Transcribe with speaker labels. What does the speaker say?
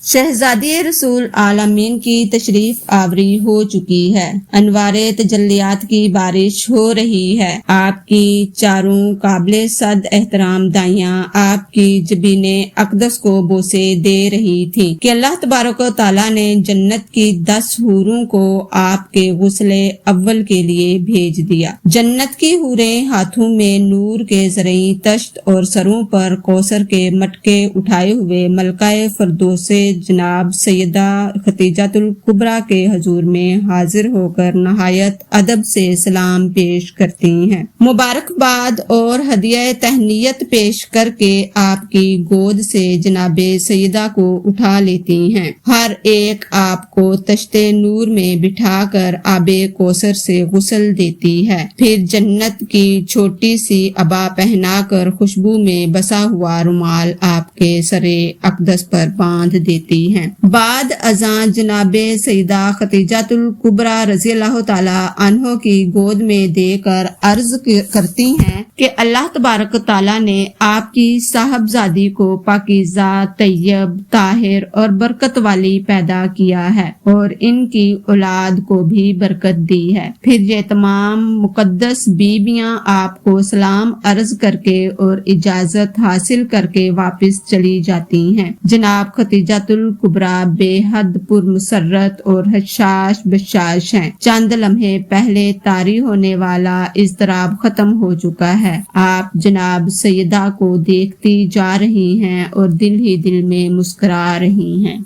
Speaker 1: شہزادی رسول عالمین کی تشریف آوری ہو چکی ہے۔ انوار تجلیات کی بارش ہو رہی ہے۔ آپ کی چاروں قابل صد احترام دائیاں آپ کی جبین اقدس کو بوسے دے رہی تھی کہ اللہ تبارک و تعالیٰ نے جنت کی 10 حوروں کو آپ کے غسل اول کے لیے بھیج دیا۔ جنت کی حوریں ہاتھوں میں نور کے زرعی تشت اور سروں پر کوثر کے مٹکے اٹھائے ہوئے ملکہ فردوس جناب سیدہ خدیجۃ الکبریٰ کے حضور میں حاضر ہو کر نہایت ادب سے سلام پیش کرتی ہیں، مبارکباد اور ہدیہ تہنیت پیش کر کے آپ کی گود سے جناب سیدہ کو اٹھا لیتی ہیں۔ ہر ایک آپ کو تشت نور میں بٹھا کر آب کوثر سے غسل دیتی ہے، پھر جنت کی چھوٹی سی عبا پہنا کر خوشبو میں بسا ہوا رومال آپ کے سر اقدس پر باندھ دیتی ہیں۔ بعد ازاں جناب سیدہ خدیجۃ الکبریٰ رضی اللہ تعالی عنہ کی گود میں دے کر عرض کرتی ہیں کہ اللہ تبارک تعالیٰ نے آپ کی صاحبزادی کو پاکیزہ، طیب، طاہر اور برکت والی پیدا کیا ہے اور ان کی اولاد کو بھی برکت دی ہے۔ پھر یہ تمام مقدس بیویاں آپ کو سلام عرض کر کے اور اجازت حاصل کر کے واپس چلی جاتی ہیں۔ جناب خدیجۃ الکبریٰ بے حد پرمسرت اور حشاش بشاش ہیں۔ چند لمحے پہلے طاری ہونے والا اضطراب ختم ہو چکا ہے۔ آپ جناب سیدہ کو دیکھتی جا رہی ہیں اور دل ہی دل میں مسکرا رہی ہیں۔